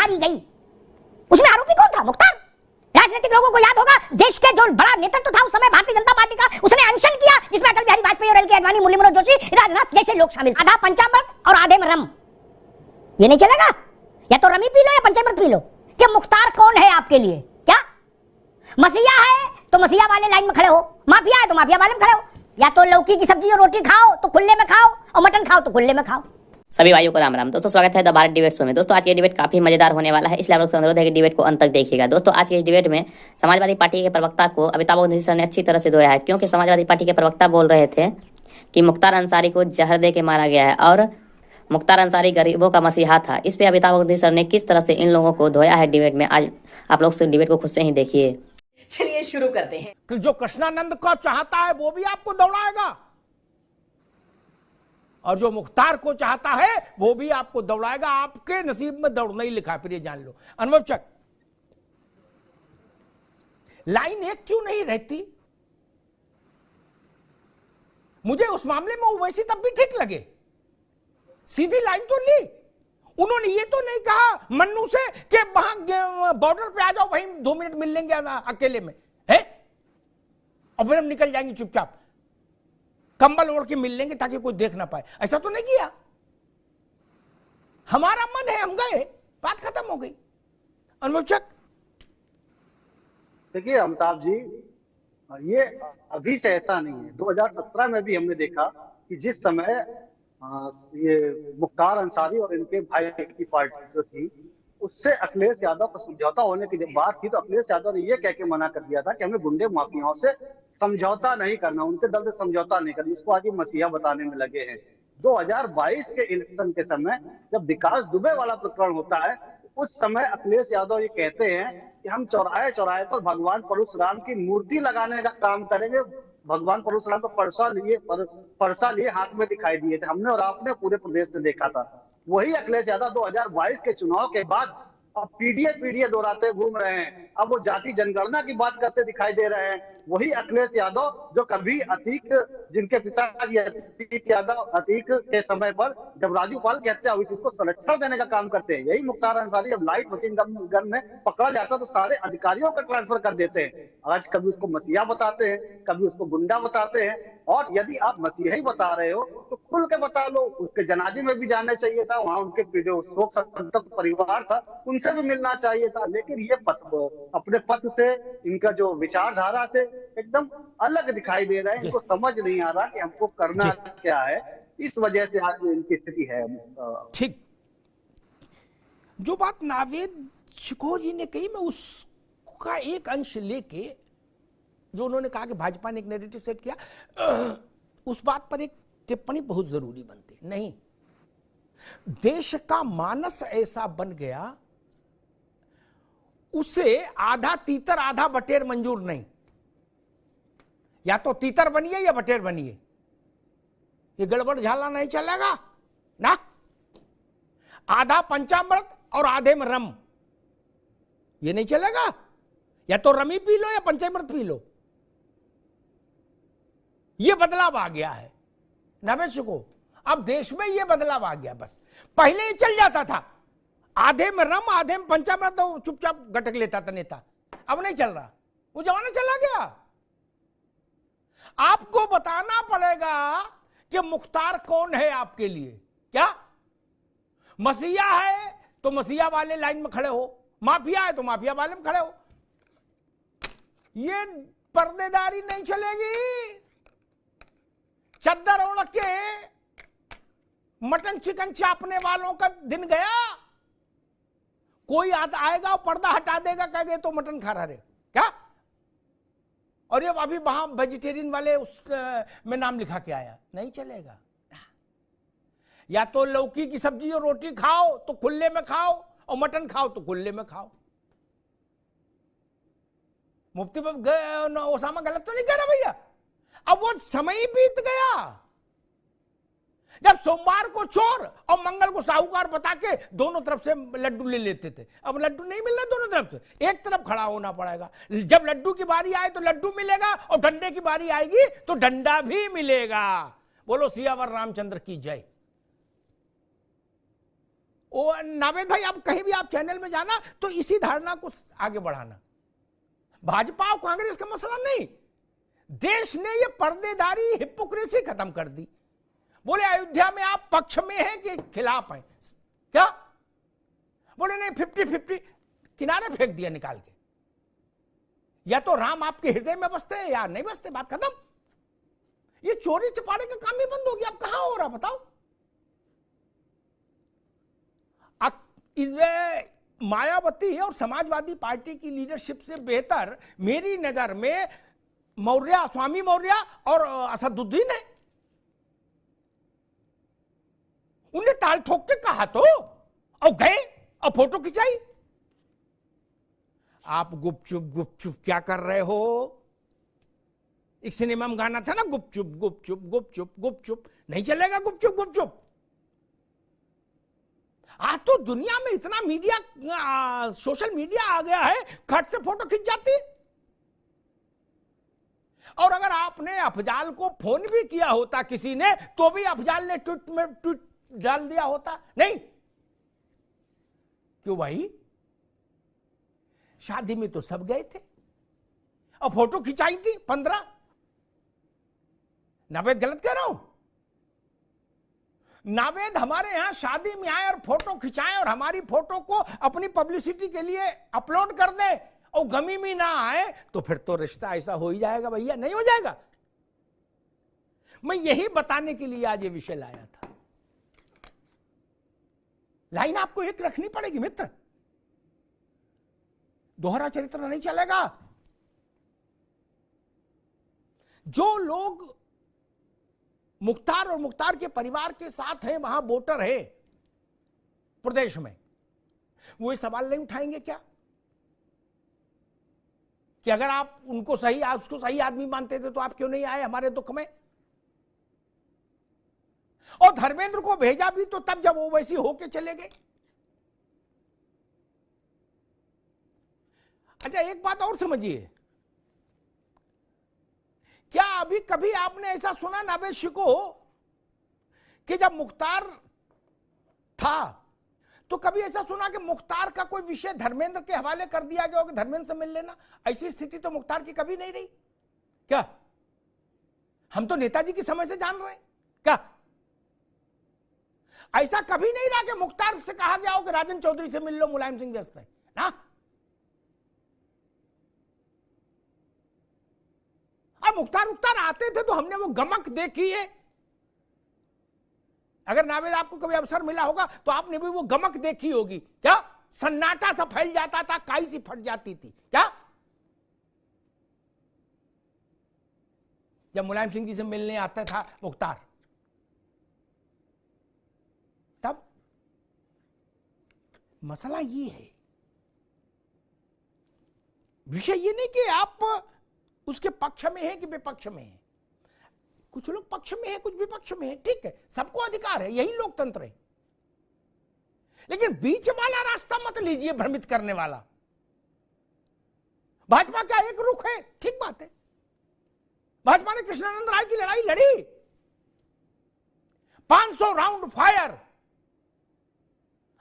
मारी गई, उसमें आरोपी कौन था? मुख्तार। राजनीतिक लोगों को याद होगा, देश के जो बड़ा नेतृत्व था उस समय भारतीय जनता पार्टी का, उसने अनशन किया जिसमें अटल बिहारी वाजपेयी और एल.के. आडवाणी, मुरली मनोहर जोशी, राजनाथ जैसे लोग शामिल। आधा पंचामृत और आधे में रम, ये नहीं चलेगा। या तो रमी पी लो या पंचामृत पी लो। कि मुख्तार कौन है आपके लिए? क्या मसीहा है तो मसीहा वाले लाइन में खड़े हो, माफिया है तो माफिया वाले में खड़े हो। या तो लौकी की सब्जी और रोटी खाओ तो खुले में खाओ, और मटन खाओ तो खुले में खाओ। सभी भाइयों को राम राम। दोस्तों स्वागत है द भारत डिबेट शो में। दोस्तों आज की डिबेट काफी मजेदार होने वाला है, इसलिए आप लोग से अनुरोध है कि डिबेट को अंत तक देखिएगा। दोस्तों आज की इस डिबेट में समाजवादी पार्टी के प्रवक्ता को अमिताभ बच्चन सर ने अच्छी तरह से धोया है, क्योंकि समाजवादी पार्टी के प्रवक्ता बोल रहे थे कि मुख्तार अंसारी को जहर दे के मारा गया है और मुख्तार अंसारी गरीबों का मसीहा था। इस पे अमिताभ बच्चन सर ने किस तरह से इन लोगों को धोया है डिबेट में, आज आप लोग से डिबेट को खुद से ही देखिए। चलिए शुरू करते हैं। कि जो कृष्णानंद को चाहता है वो भी आपको दौड़ाएगा, और जो मुख्तार को चाहता है वो भी आपको दौड़ाएगा। आपके नसीब में दौड़ना ही लिखा, फिर ये जान लो। अनुभव चक, लाइन एक क्यों नहीं रहती? मुझे उस मामले में ओवैसी तब भी ठीक लगे, सीधी लाइन तो ली। उन्होंने ये तो नहीं कहा मन्नू से कि वहां बॉर्डर पे आ जाओ, वहीं 2 मिनट मिल लेंगे अकेले में, है, और फिर हम निकल जाएंगे चुपचाप, कंबल ओढ़ के मिल लेंगे ताकि कोई देख ना पाए। ऐसा तो नहीं किया। हमारा मन है, हम गए, बात खत्म हो गई। अनुभवचक, देखिए अमिताभ जी, ये अभी से ऐसा नहीं है। 2017 में भी हमने देखा कि जिस समय ये मुख्तार अंसारी और इनके भाई की पार्टी जो थी, उससे अखिलेश यादव का समझौता होने की जब बात थी, तो अखिलेश यादव ने ये कह के मना कर दिया था कि हमें गुंडे माफियाओं से समझौता नहीं करना, उनके दल से समझौता नहीं करना। इसको आज ये मसीहा बताने में लगे हैं। 2022 के इलेक्शन के समय जब विकास दुबे वाला प्रकरण होता है, उस समय अखिलेश यादव ये कहते हैं कि हम चौराहे चौराहे पर भगवान परशुराम की मूर्ति लगाने का काम करेंगे। भगवान परशुराम को परसा लिए हाथ में दिखाई दिए थे, हमने और आपने पूरे प्रदेश में देखा था। वही अखिलेश यादव 2022 के चुनाव के बाद अब पीडीए दोहराते घूम रहे हैं। अब वो जाति जनगणना की बात करते दिखाई दे रहे हैं। वही अखिलेश यादव जो कभी अतीक, जिनके पिताजी अतीक के समय पर जब राजू पाल की हत्या हुई थी, उसको संरक्षण देने का काम करते हैं। यही मुख्तार अंसारी जब लाइट मशीन गन में पकड़ा जाता तो सारे अधिकारियों का ट्रांसफर कर देते हैं। आज कभी उसको मसीहा बताते हैं, कभी उसको गुंडा बताते हैं। और यदि आप मसीहा ही बता रहे हो तो खुल के बता लो। उसके जनाजे में भी जाना चाहिए था, वहां उनके जो शोक संतप्त परिवार था उनसे भी मिलना चाहिए था। लेकिन ये अपने पथ से, इनका जो विचारधारा से एकदम अलग दिखाई दे रहा है। इनको समझ नहीं आ रहा कि हमको करना क्या है। इस वजह से आज इनकी स्थिति है। ठीक, जो बात नावेद शिकोह जी ने कही, मैं उसका एक अंश लेके, जो उन्होंने कहा कि भाजपा ने एक नैरेटिव सेट किया, उस बात पर एक टिप्पणी बहुत जरूरी बनती। नहीं, देश का मानस ऐसा बन गया, उसे आधा तीतर आधा बटेर मंजूर नहीं। या तो तीतर बनिए या बटेर बनिए, ये गड़बड़ झाला नहीं चलेगा ना। आधा पंचामृत और आधे में रम, ये नहीं चलेगा। या तो रमी पी लो या पंचामृत पी लो। ये बदलाव आ गया है नवेश को, अब देश में ये बदलाव आ गया। बस पहले ये चल जाता था, आधे में रम आधे में पंचामृत, तो चुपचाप गटक लेता था नेता। अब नहीं चल रहा, वो जमाना चला गया। आपको बताना पड़ेगा कि मुख्तार कौन है आपके लिए। क्या मसीहा है तो मसीहा वाले लाइन में खड़े हो, माफिया है तो माफिया वाले में खड़े हो। ये पर्देदारी नहीं चलेगी। चद्दर ओढ़ के मटन चिकन चापने वालों का दिन गया। कोई आएगा और पर्दा हटा देगा, कहेगा तो मटन खा रहे क्या। और ये अभी वहां वेजिटेरियन वाले उस में नाम लिखा के आया, नहीं चलेगा। या तो लौकी की सब्जी और रोटी खाओ तो खुले में खाओ, और मटन खाओ तो खुले में खाओ। मुफ्ती ओसामा गलत तो नहीं कह रहा भैया। अब वो समय बीत गया जब सोमवार को चोर और मंगल को साहूकार बता के दोनों तरफ से लड्डू ले लेते थे। अब लड्डू नहीं मिल रहा दोनों तरफ से, एक तरफ खड़ा होना पड़ेगा। जब लड्डू की बारी आए तो लड्डू मिलेगा, और डंडे की बारी आएगी तो डंडा भी मिलेगा। बोलो सियावर रामचंद्र की जय। नावेद भाई, आप कहीं भी आप चैनल में जाना तो इसी धारणा को आगे बढ़ाना। भाजपा और कांग्रेस का मसला नहीं, देश ने ये पर्देदारी हिपोक्रेसी खत्म कर दी। बोले अयोध्या में आप पक्ष में हैं कि खिलाफ हैं? क्या बोले? नहीं, 50-50 किनारे फेंक दिया निकाल के। या तो राम आपके हृदय में बसते हैं या नहीं बसते, बात खत्म। ये चोरी चपाड़े का काम ही बंद हो गया। अब कहां हो रहा बताओ? इसमें मायावती और समाजवादी पार्टी की लीडरशिप से बेहतर मेरी नजर में मौर्य, स्वामी मौर्य और असदुद्दीन है। उन्हें ताल ठोक के कहा तो और गए और फोटो खिंचाई। आप गुपचुप गुपचुप क्या कर रहे हो? एक सिनेमा में गाना था ना, गुपचुप गुपचुप गुपचुप गुपचुप। नहीं चलेगा गुपचुप गुपचुप। आज तो दुनिया में इतना मीडिया, सोशल मीडिया आ गया है, खट से फोटो खिंच जाती। और अगर आपने अफजाल को फोन भी किया होता किसी ने, तो भी अफजाल ने ट्वीट में ट्वीट डाल दिया होता। नहीं, क्यों भाई? शादी में तो सब गए थे और फोटो खिंचाई थी 15। नावेद गलत कह रहा हूं? नावेद हमारे यहां शादी में आए और फोटो खिंचाएं और हमारी फोटो को अपनी पब्लिसिटी के लिए अपलोड कर दें और गमी में ना आए, तो फिर तो रिश्ता ऐसा हो ही जाएगा भैया, नहीं हो जाएगा। मैं यही बताने के लिए आज ये विषय लाया था। लाइन आपको एक रखनी पड़ेगी मित्र, दोहरा चरित्र नहीं चलेगा। जो लोग मुख्तार और मुख्तार के परिवार के साथ हैं, वहां वोटर है प्रदेश में, वो ये सवाल नहीं उठाएंगे क्या कि अगर आप उनको उसको सही आदमी मानते थे तो आप क्यों नहीं आए हमारे दुख में? और धर्मेंद्र को भेजा भी तो तब जब वो वैसी होके चले गए। अच्छा, एक बात और समझिए, क्या अभी कभी आपने ऐसा सुना नावेद शिको कि जब मुख्तार था तो कभी ऐसा सुना कि मुख्तार का कोई विषय धर्मेंद्र के हवाले कर दिया गया हो कि धर्मेंद्र से मिल लेना? ऐसी स्थिति तो मुख्तार की कभी नहीं रही। क्या हम तो नेताजी के समय से जान रहे हैं? क्या ऐसा कभी नहीं रहा कि मुख्तार से कहा गया हो कि राजन चौधरी से मिल लो, मुलायम सिंह व्यस्त है ना? अब मुख्तार आते थे तो हमने वो गमक देखी है। अगर नावेद आपको कभी अवसर मिला होगा तो आपने भी वो गमक देखी होगी। क्या सन्नाटा सा फैल जाता था, काई सी फट जाती थी। क्या जब मुलायम सिंह जी से मिलने आता था मुख्तार, तब मसला ये है, विषय ये नहीं कि आप उसके पक्ष में है कि विपक्ष में है। कुछ लोग पक्ष में है, कुछ विपक्ष में है, ठीक है, सबको अधिकार है, यही लोकतंत्र है। लेकिन बीच वाला रास्ता मत लीजिए, भ्रमित करने वाला। भाजपा का एक रुख है, ठीक बात है। भाजपा ने कृष्णानंद राय की लड़ाई लड़ी, 500 राउंड फायर,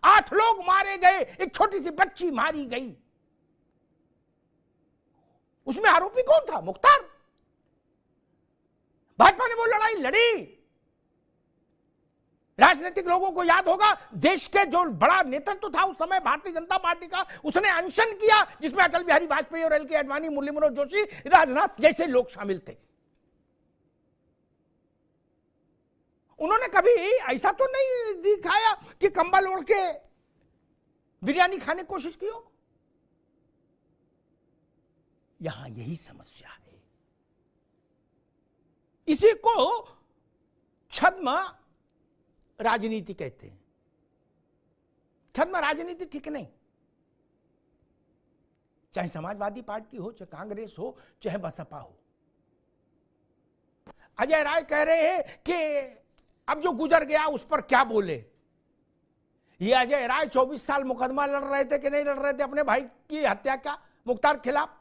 8 लोग मारे गए, एक छोटी सी बच्ची मारी गई। उसमें आरोपी कौन था? मुख्तार। भाजपा ने वो लड़ाई लड़ी। राजनीतिक लोगों को याद होगा, देश के जो बड़ा नेतृत्व था उस समय भारतीय जनता पार्टी का, उसने अनशन किया जिसमें अटल बिहारी वाजपेयी और एल.के. आडवाणी, मुरली मनोहर जोशी, राजनाथ जैसे लोग शामिल थे। उन्होंने कभी ऐसा तो नहीं दिखाया कि कंबल ओढ़ के बिरयानी खाने की कोशिश की हो। यहां यही समस्या है। इसी को छद्म राजनीति कहते हैं। छद्म राजनीति ठीक नहीं। चाहे समाजवादी पार्टी हो, चाहे कांग्रेस हो, चाहे बसपा हो। अजय राय कह रहे हैं कि अब जो गुजर गया उस पर क्या बोले। ये अजय राय 24 साल मुकदमा लड़ रहे थे कि नहीं लड़ रहे थे अपने भाई की हत्या का, मुख्तार खिलाफ।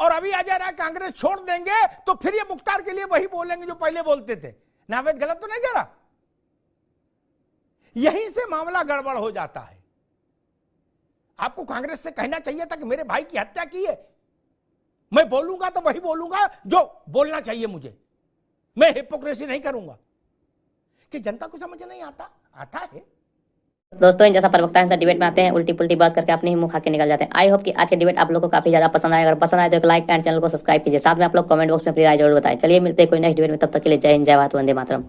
और अभी अजय राय कांग्रेस छोड़ देंगे तो फिर ये मुख्तार के लिए वही बोलेंगे जो पहले बोलते थे। नावेद गलत तो नहीं कह रहा? यहीं से मामला गड़बड़ हो जाता है। आपको कांग्रेस से कहना चाहिए था कि मेरे भाई की हत्या की है। मैं बोलूंगा तो वही बोलूंगा जो बोलना चाहिए मुझे, मैं हिपोक्रेसी नहीं करूंगा। कि जनता को समझ नहीं आता है। दोस्तों इन जैसा प्रवक्ता इनसे डिबेट में आते हैं, उल्टी पुल्टी बात करके अपने ही मुंह खा के निकल जाते हैं। आई होप कि आज के डिबेट आप लोगों को काफी ज्यादा पसंद आए। अगर पसंद आए तो एक लाइक एंड चैनल को सब्सक्राइब कीजिए। साथ में आप लोग कमेंट बॉक्स में अपनी राय जरूर बताएं। चलिए मिलते हैं कोई नेक्स्ट डिबेट में, तब तक के लिए जय हिंद, जय भारत, वंदे मातरम।